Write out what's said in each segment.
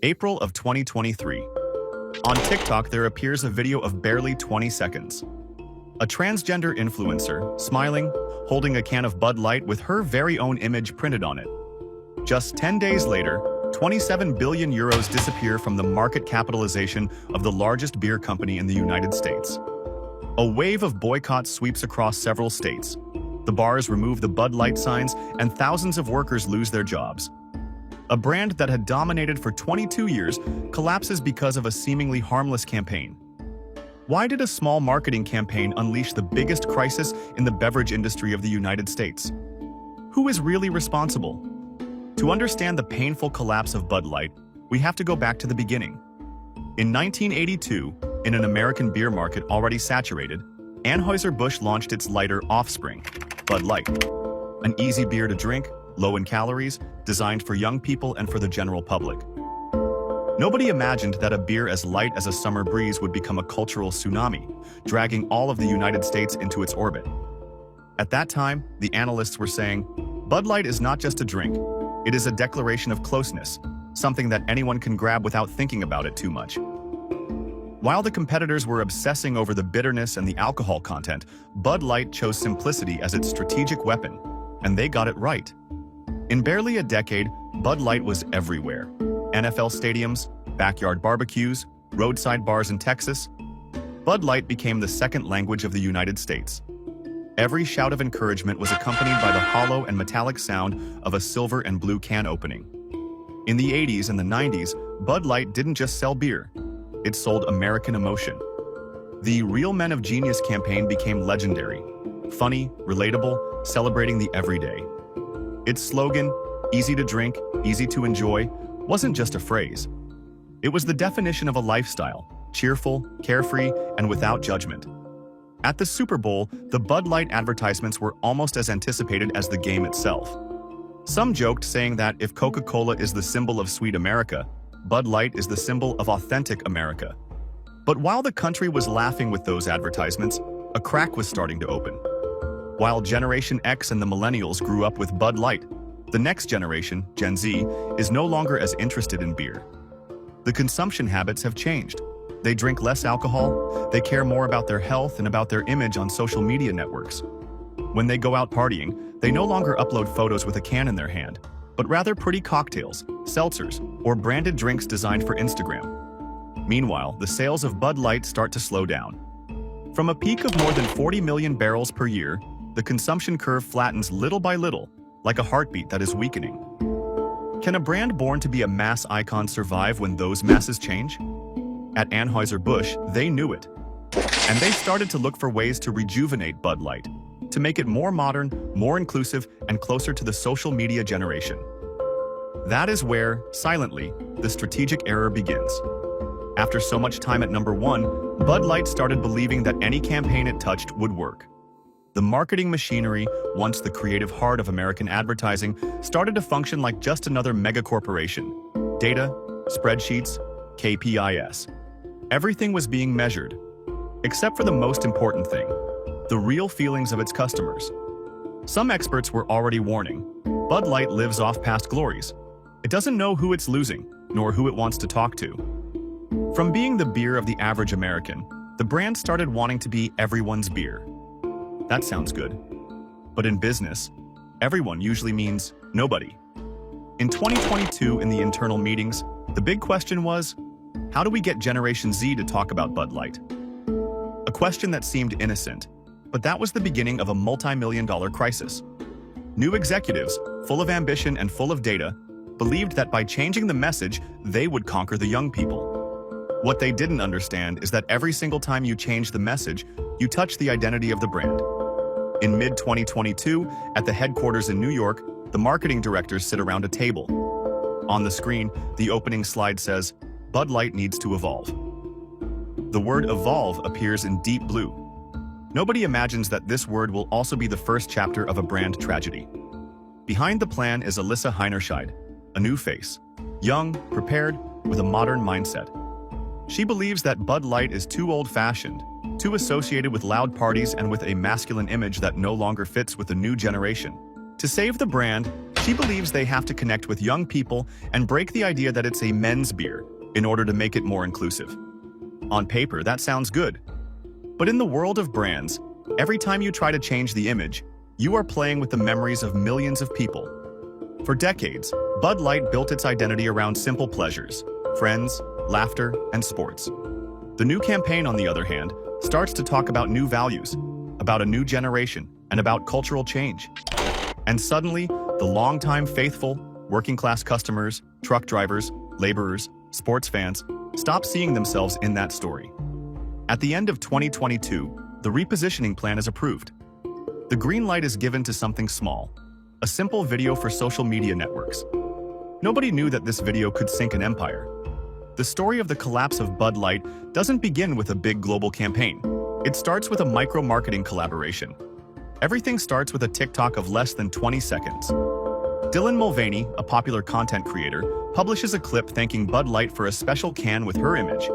April of 2023. On TikTok, there appears a video of barely 20 seconds. A transgender influencer, smiling, holding a can of Bud Light with her very own image printed on it. Just 10 days later, 27 billion euros disappear from the market capitalization of the largest beer company in the United States. A wave of boycotts sweeps across several states. The bars remove the Bud Light signs, and thousands of workers lose their jobs. A brand that had dominated for 22 years collapses because of a seemingly harmless campaign. Why did a small marketing campaign unleash the biggest crisis in the beverage industry of the United States? Who is really responsible? To understand the painful collapse of Bud Light, we have to go back to the beginning. In 1982, in an American beer market already saturated, Anheuser-Busch launched its lighter offspring, Bud Light. An easy beer to drink, low in calories, designed for young people and for the general public. Nobody imagined that a beer as light as a summer breeze would become a cultural tsunami, dragging all of the United States into its orbit. At that time, the analysts were saying, Bud Light is not just a drink, it is a declaration of closeness, something that anyone can grab without thinking about it too much. While the competitors were obsessing over the bitterness and the alcohol content, Bud Light chose simplicity as its strategic weapon, and they got it right. In barely a decade, Bud Light was everywhere. NFL stadiums, backyard barbecues, roadside bars in Texas. Bud Light became the second language of the United States. Every shout of encouragement was accompanied by the hollow and metallic sound of a silver and blue can opening. In the 80s and the 90s, Bud Light didn't just sell beer. It sold American emotion. The Real Men of Genius campaign became legendary. Funny, relatable, celebrating the everyday. Its slogan, easy to drink, easy to enjoy, wasn't just a phrase. It was the definition of a lifestyle, cheerful, carefree, and without judgment. At the Super Bowl, the Bud Light advertisements were almost as anticipated as the game itself. Some joked, saying that if Coca-Cola is the symbol of sweet America, Bud Light is the symbol of authentic America. But while the country was laughing with those advertisements, a crack was starting to open. While Generation X and the millennials grew up with Bud Light, the next generation, Gen Z, is no longer as interested in beer. The consumption habits have changed. They drink less alcohol, they care more about their health and about their image on social media networks. When they go out partying, they no longer upload photos with a can in their hand, but rather pretty cocktails, seltzers, or branded drinks designed for Instagram. Meanwhile, the sales of Bud Light start to slow down. From a peak of more than 40 million barrels per year, the consumption curve flattens little by little, like a heartbeat that is weakening. Can a brand born to be a mass icon survive when those masses change? At Anheuser-Busch, they knew it. And they started to look for ways to rejuvenate Bud Light, to make it more modern, more inclusive, and closer to the social media generation. That is where, silently, the strategic error begins. After so much time at number one, Bud Light started believing that any campaign it touched would work. The marketing machinery, once the creative heart of American advertising, started to function like just another megacorporation. Data, spreadsheets, KPIs. Everything was being measured, except for the most important thing, the real feelings of its customers. Some experts were already warning, Bud Light lives off past glories. It doesn't know who it's losing, nor who it wants to talk to. From being the beer of the average American, the brand started wanting to be everyone's beer. That sounds good. But in business, everyone usually means nobody. In 2022, in the internal meetings, the big question was, how do we get Generation Z to talk about Bud Light? A question that seemed innocent, but that was the beginning of a multi-million-dollar crisis. New executives, full of ambition and full of data, believed that by changing the message, they would conquer the young people. What they didn't understand is that every single time you change the message, you touch the identity of the brand. In mid-2022, at the headquarters in New York, the marketing directors sit around a table. On the screen, the opening slide says, Bud Light needs to evolve. The word evolve appears in deep blue. Nobody imagines that this word will also be the first chapter of a brand tragedy. Behind the plan is Alyssa Heinerscheid, a new face, young, prepared, with a modern mindset. She believes that Bud Light is too old-fashioned, too associated with loud parties and with a masculine image that no longer fits with the new generation. To save the brand, She believes they have to connect with young people and break the idea that it's a men's beer in order to make it more inclusive. On paper, that sounds good. But in the world of brands, every time you try to change the image, you are playing with the memories of millions of people. For decades, Bud Light built its identity around simple pleasures, friends, laughter, and sports. The new campaign, on the other hand, starts to talk about new values, about a new generation, and about cultural change. And suddenly, the longtime faithful, working-class customers, truck drivers, laborers, sports fans, stop seeing themselves in that story. At the end of 2022, the repositioning plan is approved. The green light is given to something small, a simple video for social media networks. Nobody knew that this video could sink an empire. The story of the collapse of Bud Light doesn't begin with a big global campaign. It starts with a micro-marketing collaboration. Everything starts with a TikTok of less than 20 seconds. Dylan Mulvaney, a popular content creator, publishes a clip thanking Bud Light for a special can with her image.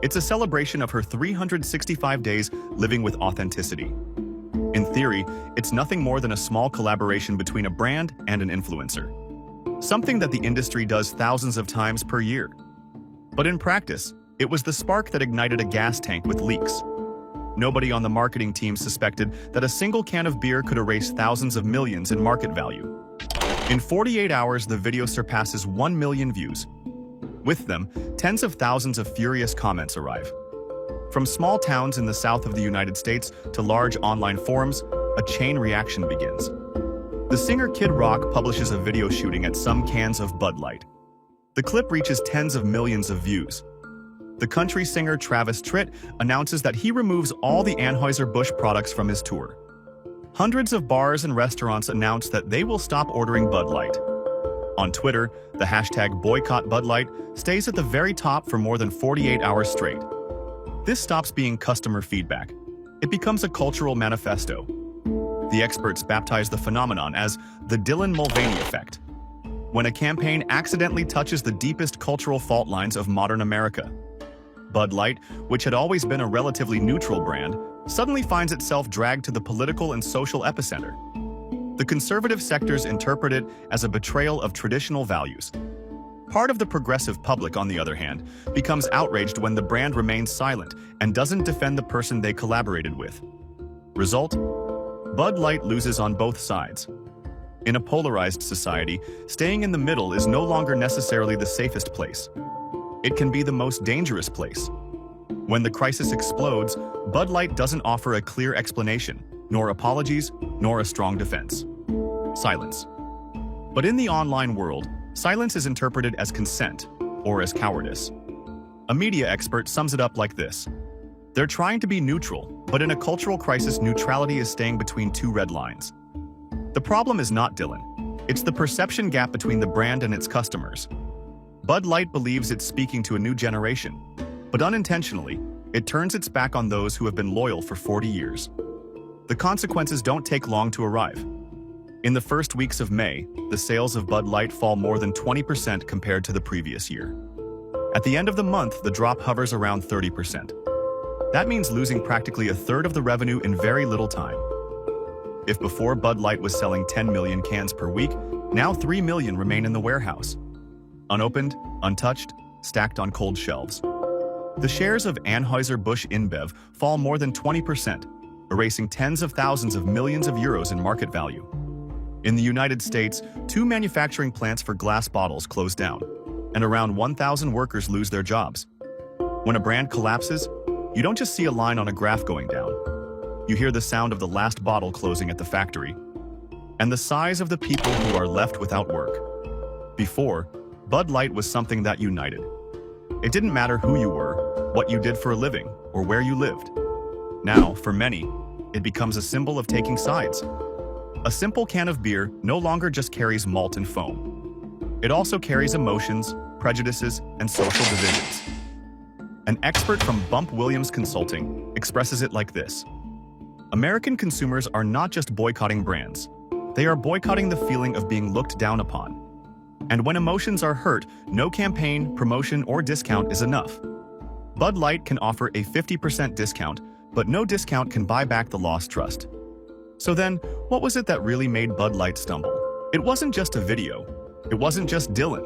It's a celebration of her 365 days living with authenticity. In theory, it's nothing more than a small collaboration between a brand and an influencer. Something that the industry does thousands of times per year. But in practice, it was the spark that ignited a gas tank with leaks. Nobody on the marketing team suspected that a single can of beer could erase thousands of millions in market value. In 48 hours, the video surpasses 1 million views. With them, tens of thousands of furious comments arrive. From small towns in the south of the United States to large online forums, a chain reaction begins. The singer Kid Rock publishes a video shooting at some cans of Bud Light. The clip reaches tens of millions of views. The country singer Travis Tritt announces that he removes all the Anheuser-Busch products from his tour. Hundreds of bars and restaurants announce that they will stop ordering Bud Light. On Twitter, the hashtag Boycott Bud Light stays at the very top for more than 48 hours straight. This stops being customer feedback. It becomes a cultural manifesto. The experts baptize the phenomenon as the Dylan Mulvaney effect, when a campaign accidentally touches the deepest cultural fault lines of modern America. Bud Light, which had always been a relatively neutral brand, suddenly finds itself dragged to the political and social epicenter. The conservative sectors interpret it as a betrayal of traditional values. Part of the progressive public, on the other hand, becomes outraged when the brand remains silent and doesn't defend the person they collaborated with. Result? Bud Light loses on both sides. In a polarized society, staying in the middle is no longer necessarily the safest place. It can be the most dangerous place. When the crisis explodes, Bud Light doesn't offer a clear explanation, nor apologies, nor a strong defense. Silence. But in the online world, silence is interpreted as consent, or as cowardice. A media expert sums it up like this: they're trying to be neutral, but in a cultural crisis, neutrality is staying between two red lines. The problem is not Dylan. It's the perception gap between the brand and its customers. Bud Light believes it's speaking to a new generation, but unintentionally, it turns its back on those who have been loyal for 40 years. The consequences don't take long to arrive. In the first weeks of May, the sales of Bud Light fall more than 20% compared to the previous year. At the end of the month, the drop hovers around 30%. That means losing practically a third of the revenue in very little time. If before Bud Light was selling 10 million cans per week, now 3 million remain in the warehouse. Unopened, untouched, stacked on cold shelves. The shares of Anheuser-Busch InBev fall more than 20%, erasing tens of thousands of millions of euros in market value. In the United States, 2 manufacturing plants for glass bottles close down, and around 1,000 workers lose their jobs. When a brand collapses, you don't just see a line on a graph going down. You hear the sound of the last bottle closing at the factory, and the sighs of the people who are left without work. Before, Bud Light was something that united. It didn't matter who you were, what you did for a living, or where you lived. Now, for many, it becomes a symbol of taking sides. A simple can of beer no longer just carries malt and foam. It also carries emotions, prejudices, and social divisions. An expert from Bump Williams Consulting expresses it like this: American consumers are not just boycotting brands. They are boycotting the feeling of being looked down upon. And when emotions are hurt, no campaign, promotion, or discount is enough. Bud Light can offer a 50% discount, but no discount can buy back the lost trust. So then, what was it that really made Bud Light stumble? It wasn't just a video. It wasn't just Dylan.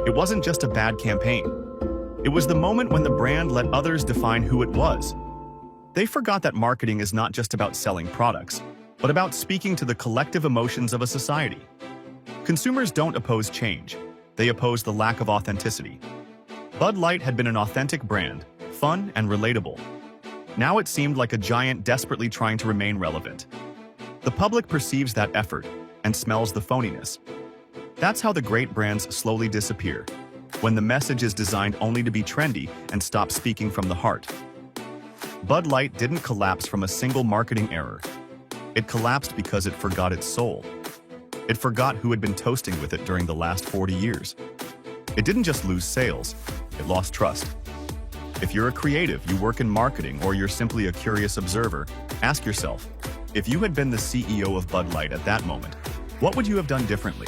It wasn't just a bad campaign. It was the moment when the brand let others define who it was. They forgot that marketing is not just about selling products, but about speaking to the collective emotions of a society. Consumers don't oppose change. They oppose the lack of authenticity. Bud Light had been an authentic brand, fun and relatable. Now it seemed like a giant desperately trying to remain relevant. The public perceives that effort and smells the phoniness. That's how the great brands slowly disappear, when the message is designed only to be trendy and stop speaking from the heart. Bud Light didn't collapse from a single marketing error. It collapsed because it forgot its soul. It forgot who had been toasting with it during the last 40 years. It didn't just lose sales, it lost trust. If you're a creative, you work in marketing, or you're simply a curious observer, ask yourself, if you had been the CEO of Bud Light at that moment, what would you have done differently?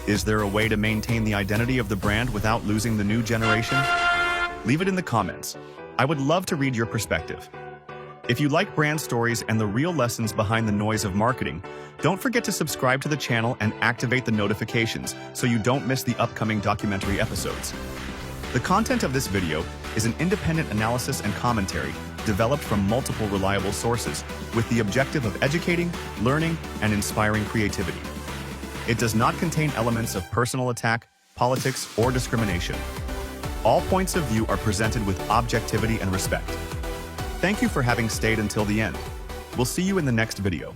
Is there a way to maintain the identity of the brand without losing the new generation? Leave it in the comments. I would love to read your perspective. If you like brand stories and the real lessons behind the noise of marketing, don't forget to subscribe to the channel and activate the notifications so you don't miss the upcoming documentary episodes. The content of this video is an independent analysis and commentary developed from multiple reliable sources with the objective of educating, learning, and inspiring creativity. It does not contain elements of personal attack, politics, or discrimination. All points of view are presented with objectivity and respect. Thank you for having stayed until the end. We'll see you in the next video.